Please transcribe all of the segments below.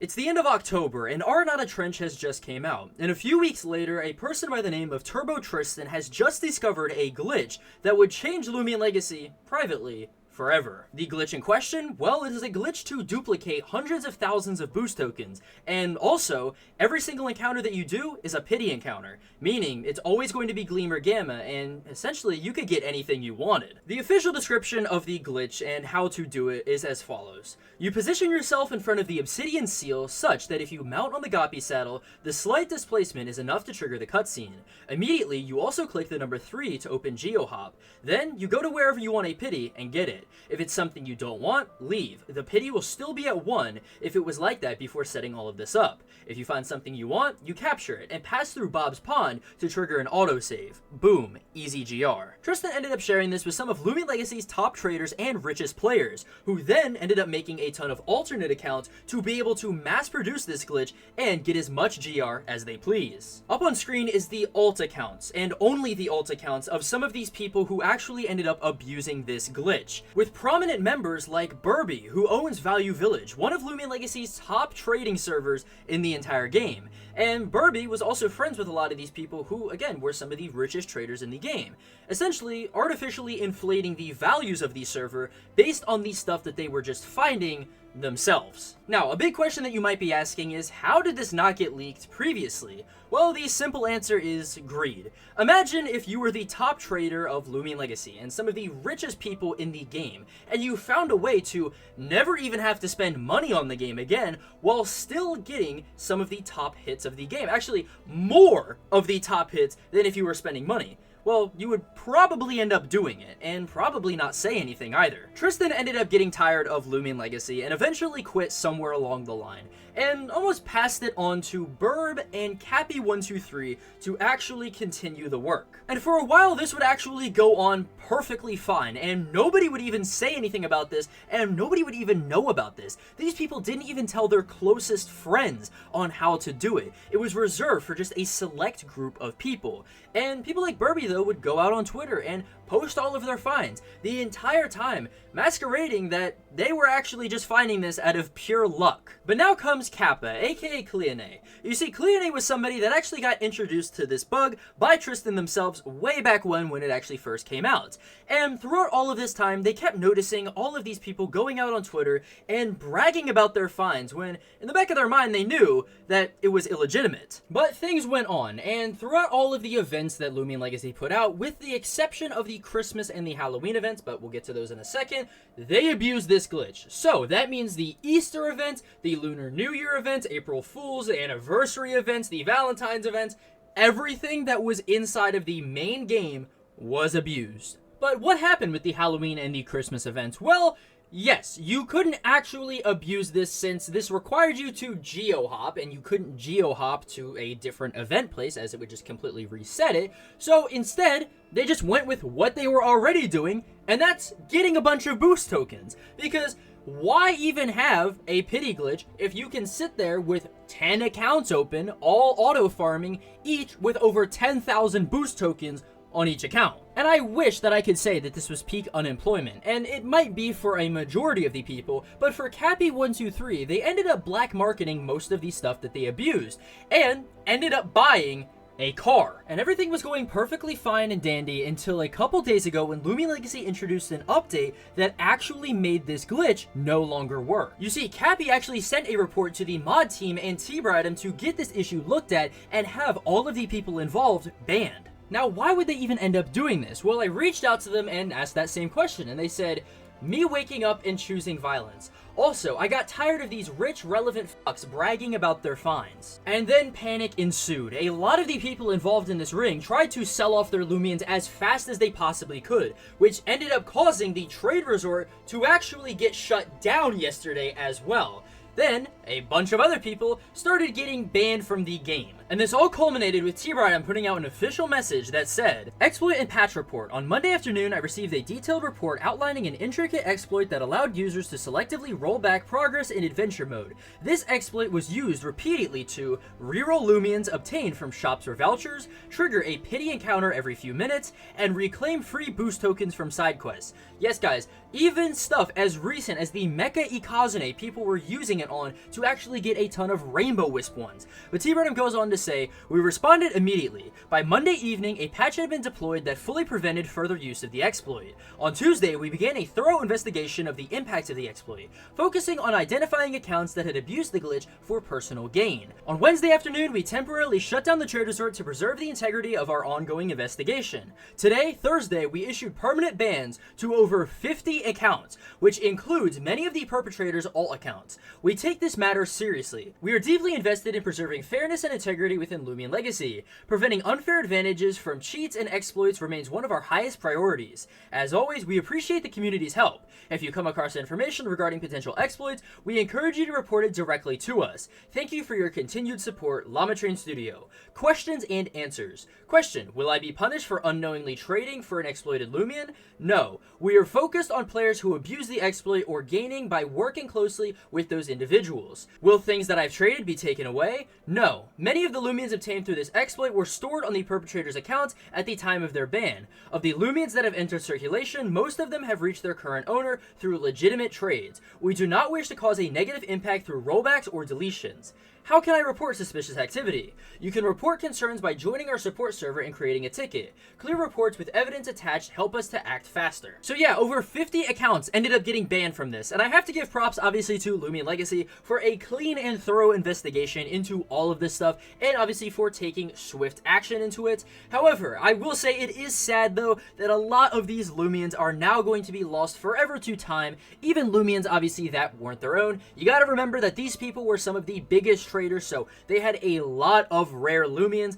It's the end of October, and Art Not a Trench has just came out, and a few weeks later, a person by the name of Turbo Tristan has just discovered a glitch that would change Loomian Legacy, privately, forever. The glitch in question? Well, it is a glitch to duplicate hundreds of thousands of boost tokens, and also, every single encounter that you do is a pity encounter, meaning it's always going to be Gleam or Gamma, and essentially you could get anything you wanted. The official description of the glitch and how to do it is as follows. You position yourself in front of the Obsidian Seal such that if you mount on the Goppy saddle, the slight displacement is enough to trigger the cutscene. Immediately, you also click the number 3 to open GeoHop. Then, you go to wherever you want a pity and get it. If it's something you don't want, leave. The pity will still be at 1 if it was like that before setting all of this up. If you find something you want, you capture it and pass through Bob's Pond to trigger an autosave. Boom, easy GR. Tristan ended up sharing this with some of Loomian Legacy's top traders and richest players, who then ended up making a ton of alternate accounts to be able to mass produce this glitch and get as much GR as they please. Up on screen is the alt accounts, and only the alt accounts of some of these people who actually ended up abusing this glitch, with prominent members like Burby, who owns Value Village, one of Loomian Legacy's top trading servers in the entire game. And Burby was also friends with a lot of these people who, again, were some of the richest traders in the game, essentially artificially inflating the values of the server based on the stuff that they were just finding themselves. Now, a big question that you might be asking is, how did this not get leaked previously? Well, the simple answer is greed. Imagine if you were the top trader of Loomian Legacy and some of the richest people in the game, and you found a way to never even have to spend money on the game again while still getting some of the top hits of the game. Actually, more of the top hits than if you were spending money. Well, you would probably end up doing it, and probably not say anything either. Tristan ended up getting tired of Loomian Legacy and eventually quit somewhere along the line, and almost passed it on to Burb and Cappy123 to actually continue the work. And for a while, this would actually go on perfectly fine, and nobody would even say anything about this, and nobody would even know about this. These people didn't even tell their closest friends on how to do it. It was reserved for just a select group of people. And people like Burby, though, would go out on Twitter and post all of their finds the entire time, masquerading that they were actually just finding this out of pure luck. But now comes Kappa, aka Cleone. You see, Cleone was somebody that actually got introduced to this bug by Tristan themselves way back when it actually first came out. And throughout all of this time, they kept noticing all of these people going out on Twitter and bragging about their finds when, in the back of their mind, they knew that it was illegitimate. But things went on, and throughout all of the events that Loomian Legacy put out, with the exception of the Christmas and the Halloween events, but we'll get to those in a second, they abused this glitch. So that means the Easter event, the Lunar New Year event, April Fool's, the anniversary events, the Valentine's events, everything that was inside of the main game was abused. But what happened with the Halloween and the Christmas events? Well, yes, you couldn't actually abuse this since this required you to geo-hop, and you couldn't geo-hop to a different event place as it would just completely reset it. So instead, they just went with what they were already doing, and that's getting a bunch of boost tokens. Because why even have a pity glitch if you can sit there with 10 accounts open, all auto-farming, each with over 10,000 boost tokens on each account? And I wish that I could say that this was peak unemployment, and it might be for a majority of the people, but for Cappy123, they ended up black marketing most of the stuff that they abused, and ended up buying a car. And everything was going perfectly fine and dandy until a couple days ago when Loomian Legacy introduced an update that actually made this glitch no longer work. You see, Cappy actually sent a report to the mod team and T-Bradham to get this issue looked at and have all of the people involved banned. Now, why would they even end up doing this? Well, I reached out to them and asked that same question, and they said, me waking up and choosing violence. Also, I got tired of these rich, relevant fucks bragging about their finds. And then panic ensued. A lot of the people involved in this ring tried to sell off their Loomians as fast as they possibly could, which ended up causing the trade resort to actually get shut down yesterday as well. Then, a bunch of other people started getting banned from the game. And this all culminated with T-Bridem putting out an official message that said, "Exploit and patch report. On Monday afternoon, I received a detailed report outlining an intricate exploit that allowed users to selectively roll back progress in adventure mode. This exploit was used repeatedly to reroll Loomians obtained from shops or vouchers, trigger a pity encounter every few minutes, and reclaim free boost tokens from side quests." Yes, guys, even stuff as recent as the Mecha Ikazune, people were using it on to actually get a ton of Rainbow Wisp ones. But T-Bridem goes on to say, "We responded immediately. By Monday evening, a patch had been deployed that fully prevented further use of the exploit. On Tuesday, we began a thorough investigation of the impact of the exploit, focusing on identifying accounts that had abused the glitch for personal gain. On Wednesday afternoon, we temporarily shut down the trade resort to preserve the integrity of our ongoing investigation. Today, Thursday, we issued permanent bans to over 50 accounts, which includes many of the perpetrators' alt accounts. We take this matter seriously. We are deeply invested in preserving fairness and integrity within Loomian Legacy. Preventing unfair advantages from cheats and exploits remains one of our highest priorities. As always, we appreciate the community's help. If you come across information regarding potential exploits, we encourage you to report it directly to us. Thank you for your continued support, Llamatrain Studio. Questions and answers. Question: will I be punished for unknowingly trading for an exploited Loomian? No. We are focused on players who abuse the exploit or gaining by working closely with those individuals. Will things that I've traded be taken away? No. Many of the Loomians obtained through this exploit were stored on the perpetrator's accounts at the time of their ban. Of the Loomians that have entered circulation, most of them have reached their current owner through legitimate trades. We do not wish to cause a negative impact through rollbacks or deletions. How can I report suspicious activity? You can report concerns by joining our support server and creating a ticket. Clear reports with evidence attached help us to act faster." So yeah, over 50 accounts ended up getting banned from this, and I have to give props obviously to Loomian Legacy for a clean and thorough investigation into all of this stuff, and obviously for taking swift action into it. However, I will say it is sad though that a lot of these Loomians are now going to be lost forever to time, even Loomians obviously that weren't their own. You gotta remember that these people were some of the biggest traders, so they had a lot of rare Loomians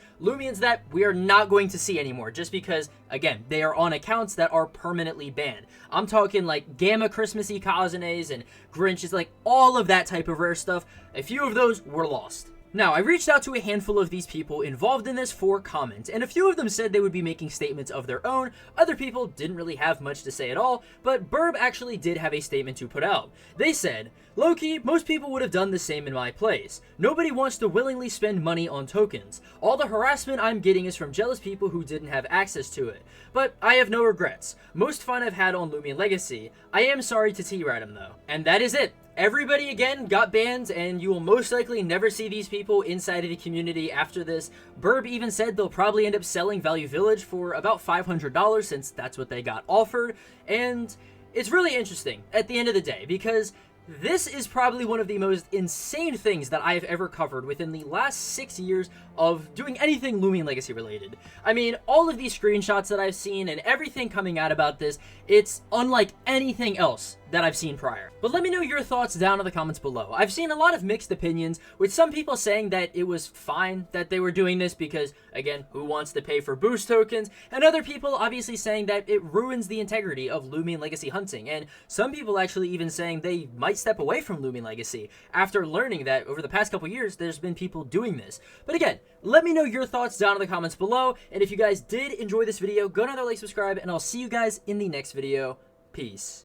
that we are not going to see anymore, just because, again, they are on accounts that are permanently banned. I'm talking like Gamma Christmas Ikazunes and Grinches, like all of that type of rare stuff. A few of those were lost. Now, I reached out to a handful of these people involved in this for comment, and a few of them said they would be making statements of their own. Other people didn't really have much to say at all, but Burb actually did have a statement to put out. They said, "Low-key, most people would have done the same in my place. Nobody wants to willingly spend money on tokens. All the harassment I'm getting is from jealous people who didn't have access to it. But I have no regrets. Most fun I've had on Loomian Legacy. I am sorry to T-Bridem though." And that is it. Everybody again got banned, and you will most likely never see these people inside of the community after this. Burb even said they'll probably end up selling Value Village for about $500 since that's what they got offered. And it's really interesting at the end of the day, because this is probably one of the most insane things that I have ever covered within the last 6 years of doing anything Loomian Legacy related. I mean, all of these screenshots that I've seen and everything coming out about this, it's unlike anything else that I've seen prior. But let me know your thoughts down in the comments below. I've seen a lot of mixed opinions, with some people saying that it was fine that they were doing this because, again, who wants to pay for boost tokens? And other people obviously saying that it ruins the integrity of Loomian Legacy hunting. And some people actually even saying they might step away from Loomian Legacy after learning that over the past couple years there's been people doing this. But again, let me know your thoughts down in the comments below. And if you guys did enjoy this video, go down there, like, subscribe, and I'll see you guys in the next video. Peace.